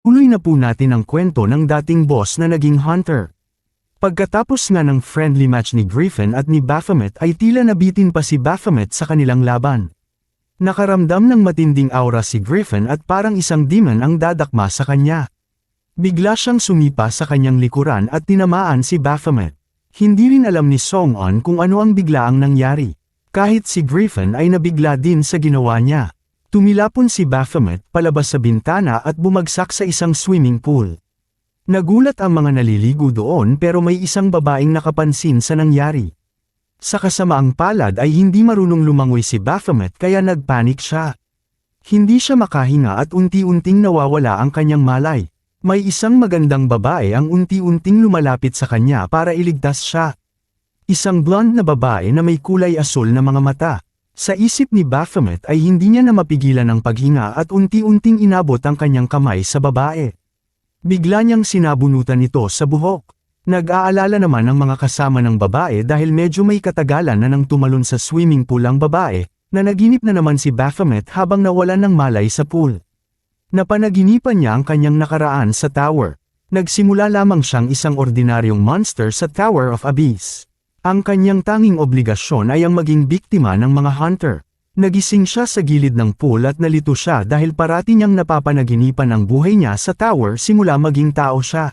Tuloy na po natin ang kwento ng dating boss na naging hunter. Pagkatapos nga ng friendly match ni Griffin at ni Baphomet ay tila nabitin pa si Baphomet sa kanilang laban. Nakaramdam ng matinding aura si Griffin at parang isang demon ang dadakma sa kanya. Bigla siyang sumipa sa kanyang likuran at tinamaan si Baphomet. Hindi rin alam ni Song-on kung ano ang biglaang nangyari. Kahit si Griffin ay nabigla din sa ginawa niya. Tumilapon si Baphomet palabas sa bintana at bumagsak sa isang swimming pool. Nagulat ang mga naliligo doon pero may isang babaeng nakapansin sa nangyari. Sa kasamaang palad ay hindi marunong lumangoy si Baphomet kaya nagpanik siya. Hindi siya makahinga at unti-unting nawawala ang kanyang malay. May isang magandang babae ang unti-unting lumalapit sa kanya para iligtas siya. Isang blonde na babae na may kulay asul na mga mata. Sa isip ni Baphomet ay hindi niya na mapigilan ang paghinga at unti-unting inabot ang kanyang kamay sa babae. Bigla niyang sinabunutan ito sa buhok. Nag-aalala naman ang mga kasama ng babae dahil medyo may katagalan na nang tumalon sa swimming pool ang babae, na naginip na naman si Baphomet habang nawalan ng malay sa pool. Napanaginipan niya ang kanyang nakaraan sa tower. Nagsimula lamang siyang isang ordinaryong monster sa Tower of Abyss. Ang kanyang tanging obligasyon ay ang maging biktima ng mga hunter. Nagising siya sa gilid ng pool at nalito siya dahil parati niyang napapanaginipan ang buhay niya sa tower simula maging tao siya.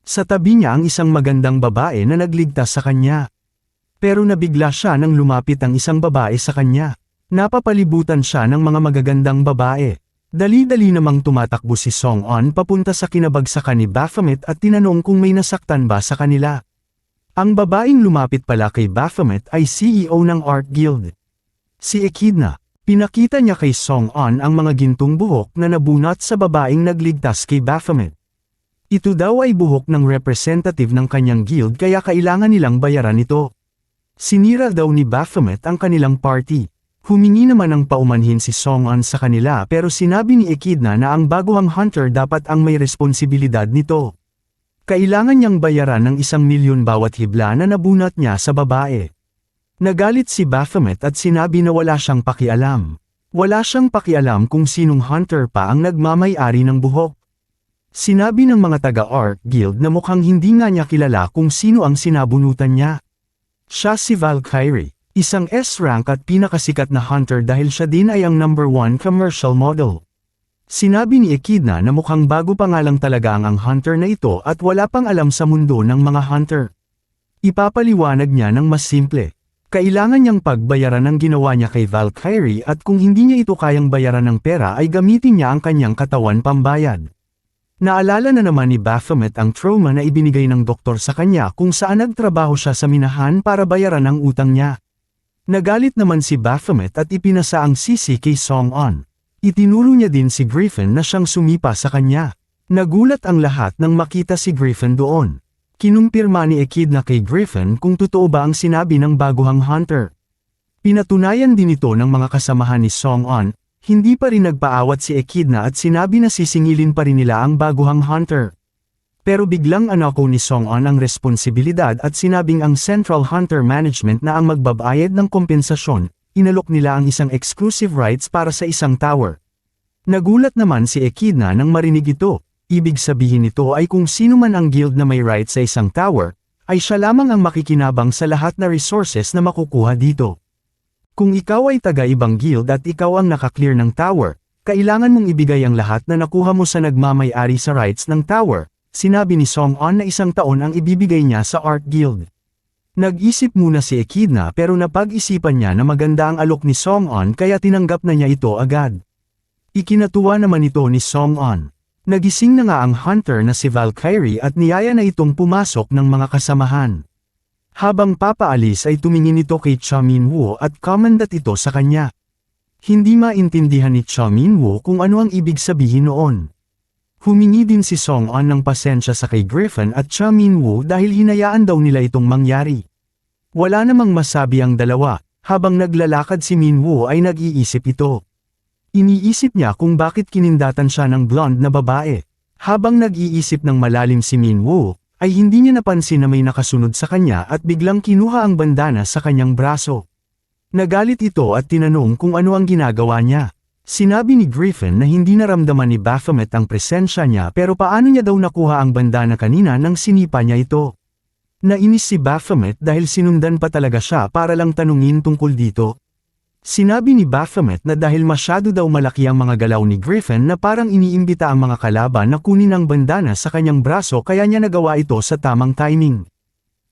Sa tabi niya ang isang magandang babae na nagligtas sa kanya. Pero nabigla siya nang lumapit ang isang babae sa kanya. Napapalibutan siya ng mga magagandang babae. Dali-dali namang tumatakbo si Song-on papunta sa kinabagsakan ni Baphomet at tinanong kung may nasaktan ba sa kanila. Ang babaeng lumapit pala kay Baphomet ay CEO ng Art Guild. Si Echidna. Pinakita niya kay Song-on ang mga gintong buhok na nabunot sa babaeng nagligtas kay Baphomet. Ito daw ay buhok ng representative ng kanyang guild kaya kailangan nilang bayaran ito. Sinira daw ni Baphomet ang kanilang party. Humingi naman ng paumanhin si Song-on sa kanila pero sinabi ni Echidna na ang baguhang hunter dapat ang may responsibilidad nito. Kailangan niyang bayaran ng 1,000,000 bawat hibla na nabunot niya sa babae. Nagalit si Baphomet at sinabi na wala siyang pakialam. Wala siyang pakialam kung sinong hunter pa ang nagmamay-ari ng buhok. Sinabi ng mga taga-Art Guild na mukhang hindi nga niya kilala kung sino ang sinabunutan niya. Siya si Valkyrie, isang S-rank at pinakasikat na hunter dahil siya din ay ang #1 commercial model. Sinabi ni Echidna na mukhang bago pa nga lang talaga ang hunter na ito at wala pang alam sa mundo ng mga hunter. Ipapaliwanag niya ng mas simple. Kailangan niyang pagbayaran ang ginawa niya kay Valkyrie at kung hindi niya ito kayang bayaran ng pera ay gamitin niya ang kanyang katawan pambayad. Naalala na naman ni Baphomet ang trauma na ibinigay ng doktor sa kanya kung saan nagtrabaho siya sa minahan para bayaran ang utang niya. Nagalit naman si Baphomet at ipinasa ang sisi kay Song-on. Itinuro niya din si Griffin na siyang sumipa sa kanya. Nagulat ang lahat nang makita si Griffin doon. Kinumpirma ni Echidna kay Griffin kung totoo ba ang sinabi ng baguhang hunter. Pinatunayan din ito ng mga kasamahan ni Song-on. Hindi pa rin nagpaawat si Echidna at sinabi na sisingilin pa rin nila ang baguhang hunter. Pero biglang anako ni Song-on ang responsibilidad at sinabing ang Central Hunter Management na ang magbabayad ng kompensasyon, inalok nila ang isang exclusive rights para sa isang tower. Nagulat naman si Echidna nang marinig ito, ibig sabihin nito ay kung sino man ang guild na may rights sa isang tower, ay siya lamang ang makikinabang sa lahat na resources na makukuha dito. Kung ikaw ay taga-ibang guild at ikaw ang nakaklear ng tower, kailangan mong ibigay ang lahat na nakuha mo sa nagmamay-ari sa rights ng tower, sinabi ni Song-on na 1 taon ang ibibigay niya sa Art Guild. Nag-isip muna si Echidna pero napag-isipan niya na maganda ang alok ni Song-on kaya tinanggap na niya ito agad. Ikinatuwa naman ito ni Song-on. Nagising na nga ang hunter na si Valkyrie at niyaya na itong pumasok ng mga kasamahan. Habang papaalis ay tumingin ito kay Cha Min-woo at commendat ito sa kanya. Hindi maintindihan ni Cha Min-woo kung ano ang ibig sabihin noon. Humingi din si Song-on ng pasensya sa kay Griffin at Cha Min-woo dahil hinayaan daw nila itong mangyari. Wala namang masabi ang dalawa, habang naglalakad si Min-woo ay nag-iisip ito. Iniisip niya kung bakit kinindatan siya ng blonde na babae. Habang nag-iisip ng malalim si Min-woo, ay hindi niya napansin na may nakasunod sa kanya at biglang kinuha ang bandana sa kanyang braso. Nagalit ito at tinanong kung ano ang ginagawa niya. Sinabi ni Griffin na hindi naramdaman ni Baphomet ang presensya niya pero paano niya daw nakuha ang bandana kanina nang sinipa niya ito. Nainis si Baphomet dahil sinundan pa talaga siya para lang tanungin tungkol dito. Sinabi ni Baphomet na dahil masyado daw malaki ang mga galaw ni Griffin na parang iniimbita ang mga kalaban na kunin ang bandana sa kanyang braso kaya niya nagawa ito sa tamang timing.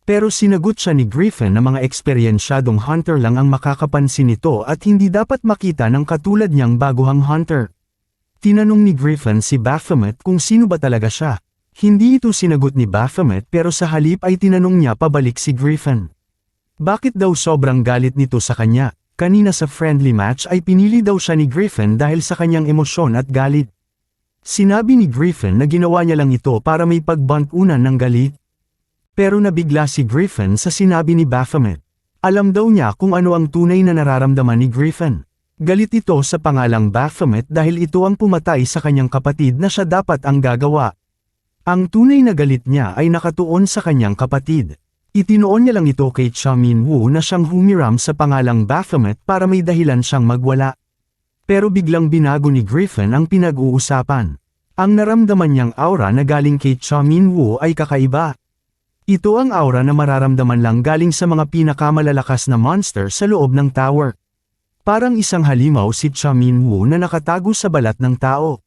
Pero sinagot siya ni Griffin na mga eksperyensyadong hunter lang ang makakapansin nito at hindi dapat makita ng katulad niyang baguhang hunter. Tinanong ni Griffin si Baphomet kung sino ba talaga siya. Hindi ito sinagot ni Baphomet pero sa halip ay tinanong niya pabalik si Griffin. Bakit daw sobrang galit nito sa kanya? Kanina sa friendly match ay pinili daw siya ni Griffin dahil sa kanyang emosyon at galit. Sinabi ni Griffin na ginawa niya lang ito para may pagbantunan ng galit. Pero nabigla si Griffin sa sinabi ni Baphomet. Alam daw niya kung ano ang tunay na nararamdaman ni Griffin. Galit ito sa pangalang Baphomet dahil ito ang pumatay sa kanyang kapatid na siya dapat ang gagawa. Ang tunay na galit niya ay nakatuon sa kanyang kapatid. Itinoon niya lang ito kay Cha Min-woo na siyang humiram sa pangalang Baphomet para may dahilan siyang magwala. Pero biglang binago ni Griffin ang pinag-uusapan. Ang naramdaman niyang aura na galing kay Cha Min-woo ay kakaiba. Ito ang aura na mararamdaman lang galing sa mga pinakamalalakas na monster sa loob ng tower. Parang isang halimaw si Cha Min-woo na nakatago sa balat ng tao.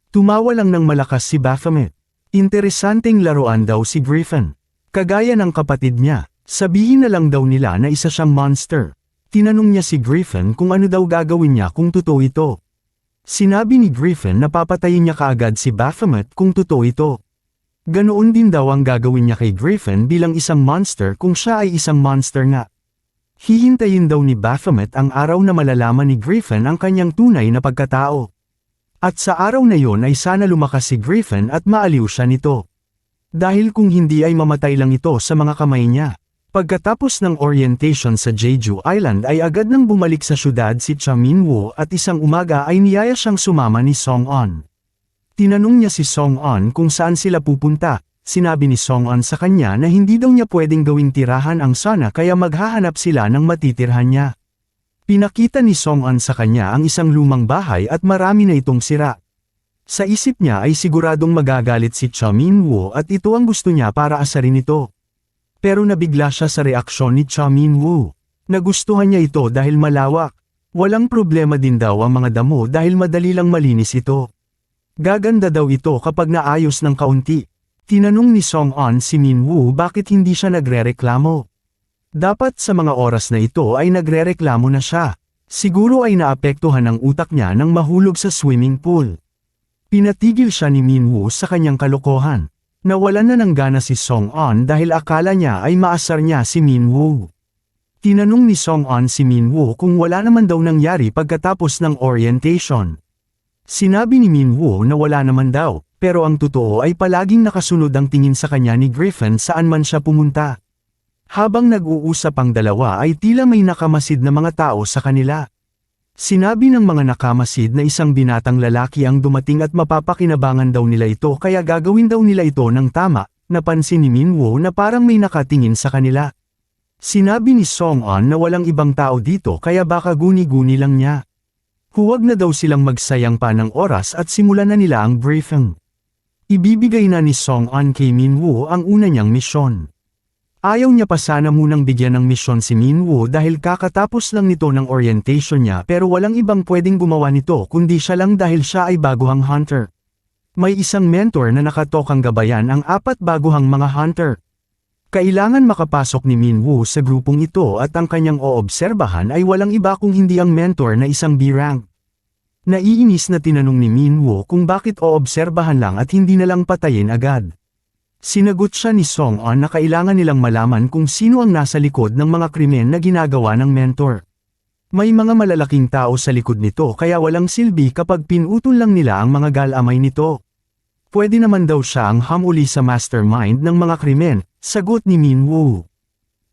Tumawa lang ng malakas si Baphomet. Interesanteng laruan daw si Griffin. Kagaya ng kapatid niya, sabihin na lang daw nila na isa siyang monster. Tinanong niya si Griffin kung ano daw gagawin niya kung totoo ito. Sinabi ni Griffin na papatayin niya kaagad si Baphomet kung totoo ito. Ganoon din daw ang gagawin niya kay Griffin bilang isang monster kung siya ay isang monster nga. Hihintayin daw ni Baphomet ang araw na malalaman ni Griffin ang kanyang tunay na pagkatao. At sa araw na yon ay sana lumakas si Griffin at maaliw siya nito. Dahil kung hindi ay mamatay lang ito sa mga kamay niya. Pagkatapos ng orientation sa Jeju Island ay agad nang bumalik sa syudad si Cha Min-woo at isang umaga ay niyaya siyang sumama ni Song-on. Tinanong niya si Song-on kung saan sila pupunta. Sinabi ni Song-on sa kanya na hindi daw niya pwedeng gawing tirahan ang Sana kaya maghahanap sila ng matitirhan niya. Pinakita ni Song-on sa kanya ang isang lumang bahay at marami na itong sira. Sa isip niya ay siguradong magagalit si Cha Min-woo at ito ang gusto niya para asarin ito. Pero nabigla siya sa reaksyon ni Cha Min-woo. Nagustuhan niya ito dahil malawak. Walang problema din daw ang mga damo dahil madali lang malinis ito. Gaganda daw ito kapag naayos ng kaunti. Tinanong ni Song-on si Min-woo bakit hindi siya nagrereklamo. Dapat sa mga oras na ito ay nagrereklamo na siya. Siguro ay naapektuhan ang utak niya nang mahulog sa swimming pool. Pinatigil siya ni Min-woo sa kanyang kalokohan. Nawalan na ng gana si Song-on dahil akala niya ay maasar niya si Min-woo. Tinanong ni Song-on si Min-woo kung wala naman daw nangyari pagkatapos ng orientation. Sinabi ni Min-woo na wala naman daw, pero ang totoo ay palaging nakasunod ang tingin sa kanya ni Griffin saan man siya pumunta. Habang nag-uusap ang dalawa ay tila may nakamasid na mga tao sa kanila. Sinabi ng mga nakamasid na isang binatang lalaki ang dumating at mapapakinabangan daw nila ito kaya gagawin daw nila ito ng tama. Napansin ni Min-woo na parang may nakatingin sa kanila. Sinabi ni Song-on na walang ibang tao dito kaya baka guni-guni lang niya. Huwag na daw silang magsayang pa ng oras at simulan na nila ang briefing. Ibibigay na ni Song-on kay Min-woo ang una niyang misyon. Ayaw niya pa sana munang bigyan ng misyon si Min-woo dahil kakatapos lang nito ng orientation niya pero walang ibang pwedeng gumawa nito kundi siya lang dahil siya ay baguhang hunter. May isang mentor na nakatokang gabayan ang 4 baguhang mga hunter. Kailangan makapasok ni Min-woo sa grupong ito at ang kanyang oobserbahan ay walang iba kung hindi ang mentor na isang B-rank. Naiinis na tinanong ni Min-woo kung bakit oobserbahan lang at hindi na lang patayin agad. Sinagot siya ni Song-on na kailangan nilang malaman kung sino ang nasa likod ng mga krimen na ginagawa ng mentor. May mga malalaking tao sa likod nito kaya walang silbi kapag pinutol lang nila ang mga galamay nito. Pwede naman daw siya ang hamuli sa mastermind ng mga krimen, sagot ni Min-woo.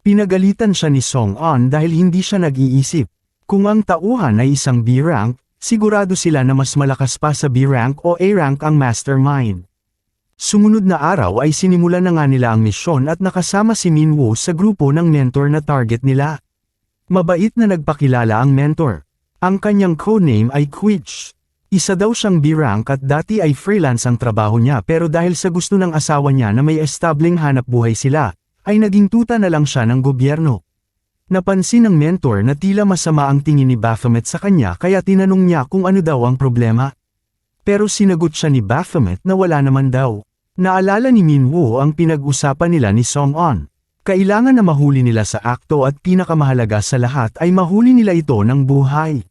Pinagalitan siya ni Song-on dahil hindi siya nag-iisip. Kung ang tauhan ay isang B-rank, sigurado sila na mas malakas pa sa B-rank o A-rank ang mastermind. Sumunod na araw ay sinimulan na nga nila ang misyon at nakasama si Min-woo sa grupo ng mentor na target nila. Mabait na nagpakilala ang mentor. Ang kanyang codename ay Quitch. Isa daw siyang B-rank at dati ay freelance ang trabaho niya pero dahil sa gusto ng asawa niya na may establing hanap buhay sila, ay naging tuta na lang siya ng gobyerno. Napansin ng mentor na tila masama ang tingin ni Baphomet sa kanya kaya tinanong niya kung ano daw ang problema. Pero sinagot siya ni Baphomet na wala naman daw. Naalala ni Minwoo ang pinag-usapan nila ni Song-on. Kailangan na mahuli nila sa akto at pinakamahalaga sa lahat ay mahuli nila ito ng buhay.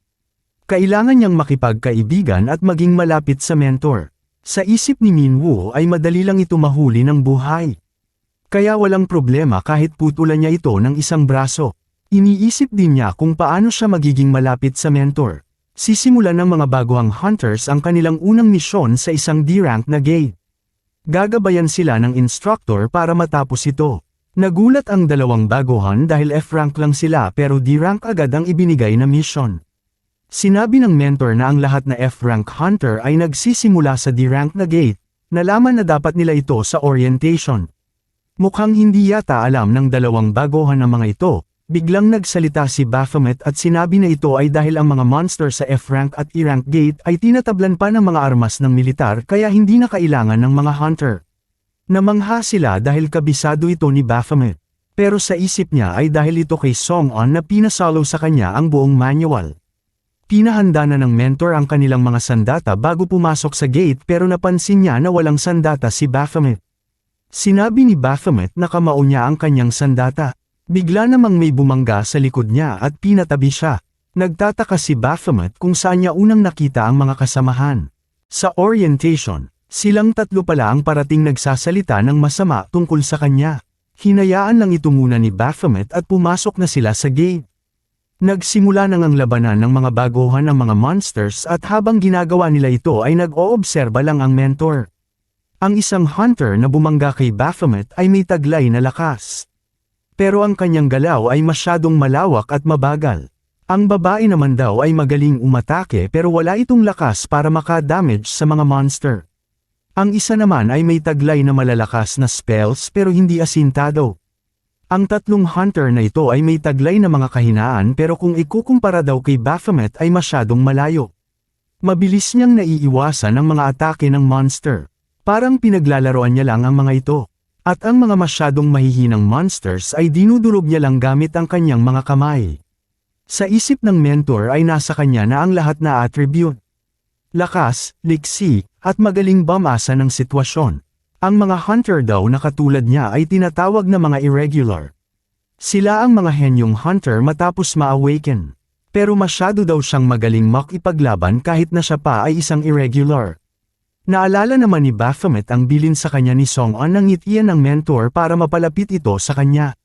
Kailangan niyang makipagkaibigan at maging malapit sa mentor. Sa isip ni Minwoo ay madali lang ito mahuli ng buhay. Kaya walang problema kahit putulan niya ito ng isang braso. Iniisip din niya kung paano siya magiging malapit sa mentor. Sisimulan ng mga baguhang hunters ang kanilang unang misyon sa isang D-rank na gate. Gagabayan sila ng instructor para matapos ito. Nagulat ang dalawang baguhan dahil F-rank lang sila pero D-rank agad ang ibinigay na mission. Sinabi ng mentor na ang lahat na F-rank hunter ay nagsisimula sa D-rank na gate. Nalaman na dapat nila ito sa orientation. Mukhang hindi yata alam ng dalawang baguhan ng mga ito. Biglang nagsalita si Baphomet at sinabi na ito ay dahil ang mga monster sa F-rank at E-rank gate ay tinatablan pa ng mga armas ng militar kaya hindi na kailangan ng mga hunter. Namangha sila dahil kabisado ito ni Baphomet. Pero sa isip niya ay dahil ito kay Song-on na pinasalo sa kanya ang buong manual. Pinahanda na ng mentor ang kanilang mga sandata bago pumasok sa gate pero napansin niya na walang sandata si Baphomet. Sinabi ni Baphomet na kamao niya ang kanyang sandata. Bigla namang may bumangga sa likod niya at pinatabi siya. Nagtataka si Baphomet kung saan niya unang nakita ang mga kasamahan. Sa orientation, silang tatlo pala ang parating nagsasalita ng masama tungkol sa kanya. Hinayaan lang ito muna ni Baphomet at pumasok na sila sa gate. Nagsimula nang ang labanan ng mga baguhan ng mga monsters at habang ginagawa nila ito ay nag-oobserba lang ang mentor. Ang isang hunter na bumangga kay Baphomet ay may taglay na lakas. Pero ang kanyang galaw ay masyadong malawak at mabagal. Ang babae naman daw ay magaling umatake pero wala itong lakas para maka-damage sa mga monster. Ang isa naman ay may taglay na malalakas na spells pero hindi asintado. Ang tatlong hunter na ito ay may taglay na mga kahinaan pero kung ikukumpara daw kay Baphomet ay masyadong malayo. Mabilis niyang naiiwasan ang mga atake ng monster. Parang pinaglalaroan niya lang ang mga ito. At ang mga masyadong mahihinang monsters ay dinudurog niya lang gamit ang kanyang mga kamay. Sa isip ng mentor ay nasa kanya na ang lahat na attribute. Lakas, liksi, at magaling bumasa ng sitwasyon. Ang mga hunter daw na katulad niya ay tinatawag na mga irregular. Sila ang mga henyong hunter matapos ma-awaken. Pero masyado daw siyang magaling makipaglaban kahit na siya pa ay isang irregular. Naalala naman ni Baphomet ang bilin sa kanya ni Song-on ng ngitian ng mentor para mapalapit ito sa kanya.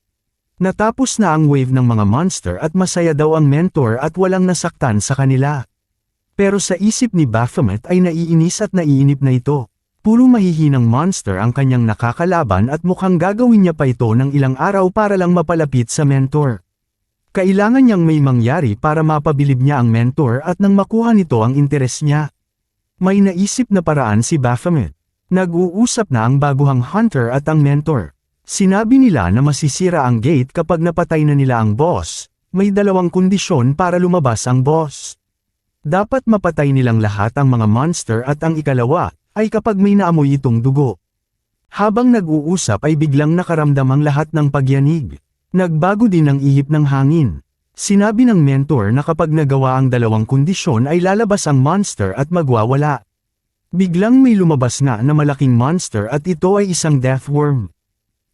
Natapos na ang wave ng mga monster at masaya daw ang mentor at walang nasaktan sa kanila. Pero sa isip ni Baphomet ay naiinis at naiinip na ito. Puro mahihinang monster ang kanyang nakakalaban at mukhang gagawin niya pa ito ng ilang araw para lang mapalapit sa mentor. Kailangan niyang may mangyari para mapabilib niya ang mentor at nang makuha nito ang interes niya. May naisip na paraan si Baphomet. Nag-uusap na ang baguhang hunter at ang mentor. Sinabi nila na masisira ang gate kapag napatay na nila ang boss. May dalawang kondisyon para lumabas ang boss. Dapat mapatay nilang lahat ang mga monster at ang ikalawa ay kapag may naamoy itong dugo. Habang nag-uusap ay biglang nakaramdam ang lahat ng pagyanig. Nagbago din ang ihip ng hangin. Sinabi ng mentor na kapag nagawa ang dalawang kondisyon ay lalabas ang monster at magwawala. Biglang may lumabas na malaking monster at ito ay isang deathworm.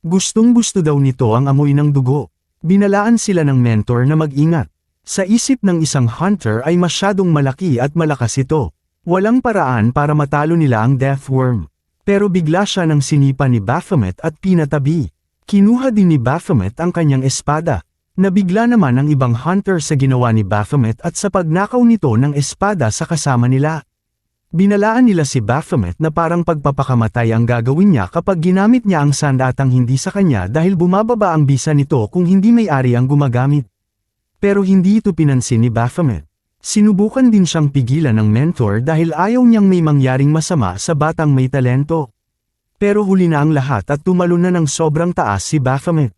Gustong-gusto daw nito ang amoy ng dugo. Binalaan sila ng mentor na mag-ingat. Sa isip ng isang hunter ay masyadong malaki at malakas ito. Walang paraan para matalo nila ang deathworm. Pero bigla siya nang sinipa ni Baphomet at pinatabi. Kinuha din ni Baphomet ang kanyang espada. Nabigla naman ang ibang hunter sa ginawa ni Baphomet at sa pagnakaw nito ng espada sa kasama nila. Binalaan nila si Baphomet na parang pagpapakamatay ang gagawin niya kapag ginamit niya ang sandatang hindi sa kanya dahil bumababa ang bisa nito kung hindi may-ari ang gumagamit. Pero hindi ito pinansin ni Baphomet. Sinubukan din siyang pigilan ng mentor dahil ayaw niyang may mangyaring masama sa batang may talento. Pero huli na ang lahat at tumalon na ng sobrang taas si Baphomet.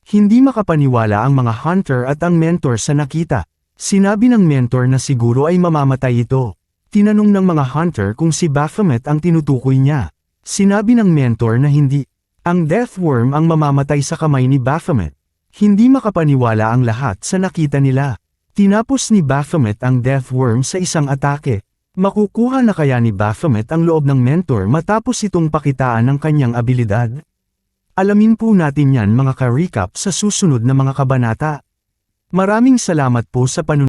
Hindi makapaniwala ang mga hunter at ang mentor sa nakita. Sinabi ng mentor na siguro ay mamamatay ito. Tinanong ng mga hunter kung si Baphomet ang tinutukoy niya. Sinabi ng mentor na hindi. Ang death worm ang mamamatay sa kamay ni Baphomet. Hindi makapaniwala ang lahat sa nakita nila. Tinapos ni Baphomet ang death worm sa isang atake. Makukuha na kaya ni Baphomet ang loob ng mentor matapos itong pakitaan ng kanyang abilidad? Alamin po natin yan mga ka-recap sa susunod na mga kabanata. Maraming salamat po sa panunod.